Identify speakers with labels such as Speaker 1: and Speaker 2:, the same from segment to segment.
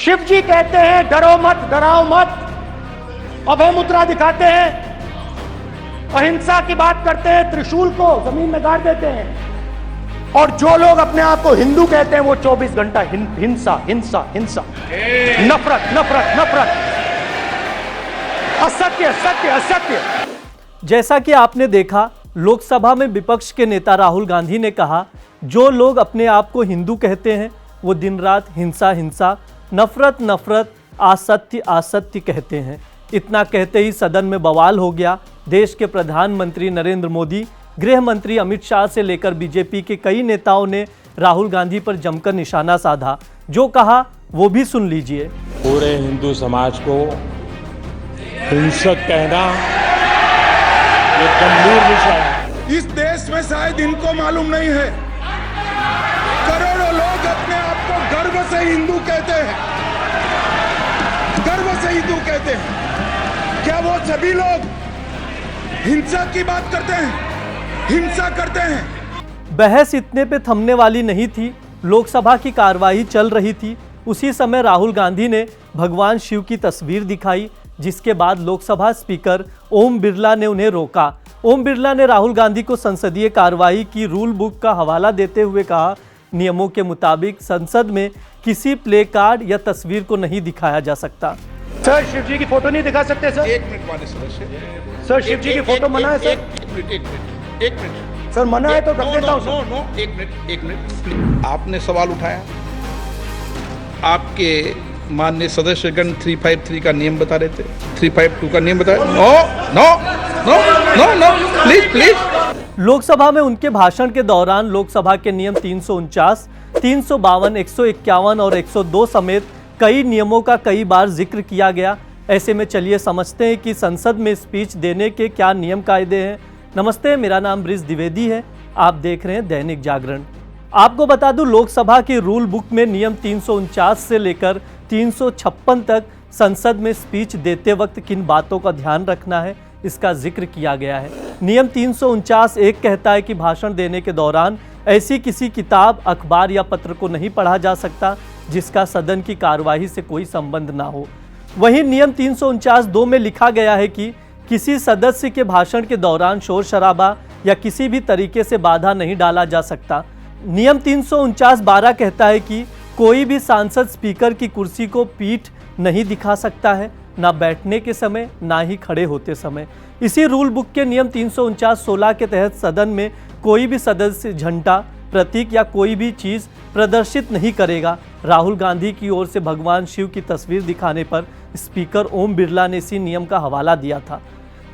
Speaker 1: शिव जी कहते हैं डरो मत, डराओ मत, अभय मुद्रा दिखाते हैं, अहिंसा की बात करते हैं, त्रिशूल को जमीन में गाड़ देते हैं, और जो लोग अपने आप को हिंदू कहते हैं वो 24 घंटा हिंसा हिंसा हिंसा, नफरत नफरत नफरत, असत्य सत्य असत्य।
Speaker 2: जैसा कि आपने देखा, लोकसभा में विपक्ष के नेता राहुल गांधी ने कहा, जो लोग अपने आप को हिंदू कहते हैं वो दिन रात हिंसा हिंसा, नफरत नफरत, असत्य असत्य कहते हैं। इतना कहते ही सदन में बवाल हो गया। देश के प्रधानमंत्री नरेंद्र मोदी, गृह मंत्री अमित शाह से लेकर बीजेपी के कई नेताओं ने राहुल गांधी पर जमकर निशाना साधा। जो कहा वो भी सुन लीजिए।
Speaker 3: पूरे हिंदू समाज को हिंसक कहना ये गंभीर विषय है।
Speaker 4: इस देश में शायद इनको मालूम नहीं है, करोड़ों लोग अपने आप को गर्व से हिंदू कहते हैं, गर्व से हिंदू कहते हैं। क्या वो सभी लोग हिंसा की बात करते हैं, हिंसा करते हैं?
Speaker 2: बहस इतने पे थमने वाली नहीं थी। लोकसभा की कार्यवाही चल रही थी। उसी समय राहुल गांधी ने भगवान शिव की तस्वीर दिखाई, जिसके बाद लोकसभा स्पीकर ओम बिरला ने उन्हें रोका। ओम बिरला ने राहुल गांधी को संसदीय कार्यवाही की रूल बुक का हवाला देते हुए कहा, नियमों के मुताबिक संसद में किसी प्ले कार्ड या तस्वीर को नहीं दिखाया जा सकता।
Speaker 1: सर शिव जी की फोटो नहीं दिखा सकते सर?
Speaker 4: एक मिनट माननीय सदस्य,
Speaker 1: सर शिव जी की फोटो मना है सर?
Speaker 4: एक मिनट
Speaker 1: सर मना है तो रख देता हूं सर।
Speaker 4: नो, एक मिनट। आपने सवाल उठाया, आपके माननीय सदस्यगण 353 का नियम बता रहे थे, 352 का नियम बता रहे। No no no no no, please please.
Speaker 2: Lok Sabha में उनके भाषण के दौरान लोकसभा के नियम 349, 352, 151 और 102 समेत कई नियमों का कई बार जिक्र किया गया। ऐसे में चलिए समझते हैं कि संसद में स्पीच देने के क्या नियम कायदे हैं। नमस्ते, मेरा नाम ब्रिज द्विवेदी है। आप देख रहे हैं दैनिक जागरण। आपको बता दूं, लोकसभा की रूल बुक में नियम 349 से लेकर 356 तक संसद में स्पीच देते वक्त किन बातों का ध्यान रखना है, इसका जिक्र किया गया है। नियम 349 एक कहता है कि भाषण देने के दौरान ऐसी किसी किताब, अखबार या पत्र को नहीं पढ़ा जा सकता जिसका सदन की कार्यवाही से कोई संबंध ना हो। वहीं नियम 349(2) में लिखा गया है कि किसी सदस्य के भाषण के दौरान शोर शराबा या किसी भी तरीके से बाधा नहीं डाला जा सकता। नियम 349(12) कहता है कि कोई भी सांसद स्पीकर की कुर्सी को पीठ नहीं दिखा सकता है, ना बैठने के समय ना ही खड़े होते समय। इसी रूल बुक के नियम 349(16) के तहत सदन में कोई भी सदस्य झंडा, प्रतीक या कोई भी चीज प्रदर्शित नहीं करेगा। राहुल गांधी की ओर से भगवान शिव की तस्वीर दिखाने पर स्पीकर ओम बिरला ने इसी नियम का हवाला दिया था।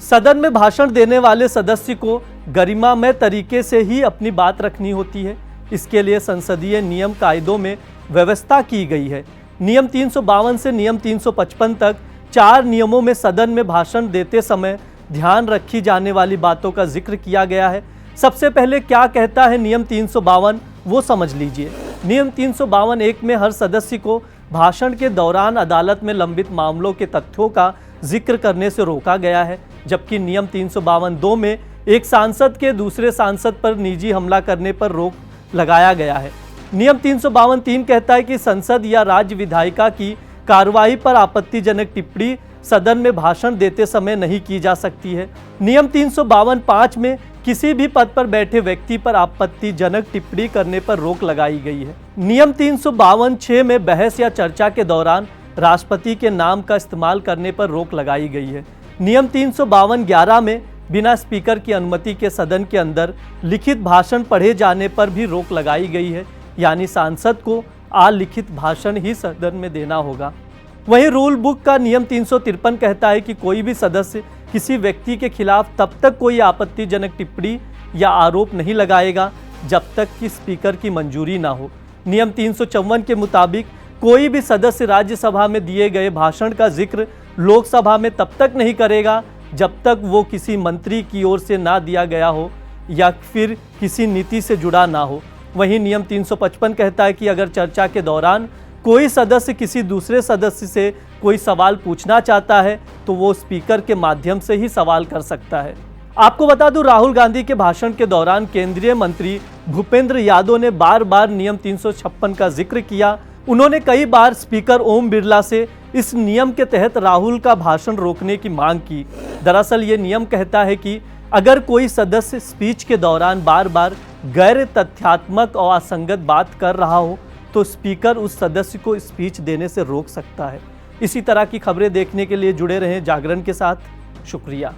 Speaker 2: सदन में भाषण देने वाले सदस्य को गरिमामय तरीके से ही अपनी बात रखनी होती है। इसके लिए संसदीय नियम कायदों में व्यवस्था की गई है। नियम 352 से नियम 355 तक 4 नियमों में सदन में भाषण देते समय ध्यान रखी जाने वाली बातों का जिक्र किया गया है। सबसे पहले क्या कहता है नियम 352, वो समझ लीजिए। नियम 352(1) में हर सदस्य को भाषण के दौरान अदालत में लंबित मामलों के तथ्यों का जिक्र करने से रोका गया है, जबकि नियम 352(2) में एक सांसद के दूसरे सांसद पर निजी हमला करने पर रोक लगाया गया है। नियम 352(3) कहता है कि संसद या राज्य विधायिका की कार्यवाही पर आपत्तिजनक टिप्पणी सदन में भाषण देते समय नहीं की जा सकती है। नियम 352(5) में किसी भी पद पर बैठे व्यक्ति पर आपत्तिजनक टिप्पणी करने पर रोक लगाई गई है। नियम 352(6) में बहस या चर्चा के दौरान राष्ट्रपति के नाम का इस्तेमाल करने पर रोक लगाई गई है। नियम 352(11) में बिना स्पीकर की अनुमति के सदन के अंदर लिखित भाषण पढ़े जाने पर भी रोक लगाई गई है, यानी सांसद को अलिखित भाषण ही सदन में देना होगा। वहीं रूल बुक का नियम 353 कहता है कि कोई भी सदस्य किसी व्यक्ति के खिलाफ तब तक कोई आपत्तिजनक टिप्पणी या आरोप नहीं लगाएगा जब तक कि स्पीकर की मंजूरी ना हो। नियम 354 के मुताबिक कोई भी सदस्य राज्यसभा में दिए गए भाषण का जिक्र लोकसभा में तब तक नहीं करेगा जब तक वो किसी मंत्री की ओर से ना दिया गया हो या फिर किसी नीति से जुड़ा ना हो। वहीं नियम 355 कहता है कि अगर चर्चा के दौरान कोई सदस्य किसी दूसरे सदस्य से कोई सवाल पूछना चाहता है तो वो स्पीकर के माध्यम से ही सवाल कर सकता है। आपको बता दूं, राहुल गांधी के भाषण के दौरान केंद्रीय मंत्री भूपेंद्र यादव ने बार बार नियम 356 का जिक्र किया। उन्होंने कई बार स्पीकर ओम बिरला से इस नियम के तहत राहुल का भाषण रोकने की मांग की। दरअसल ये नियम कहता है कि अगर कोई सदस्य स्पीच के दौरान बार बार गैर तथ्यात्मक और असंगत बात कर रहा हो तो स्पीकर उस सदस्य को स्पीच देने से रोक सकता है। इसी तरह की खबरें देखने के लिए जुड़े रहें जागरण के साथ। शुक्रिया।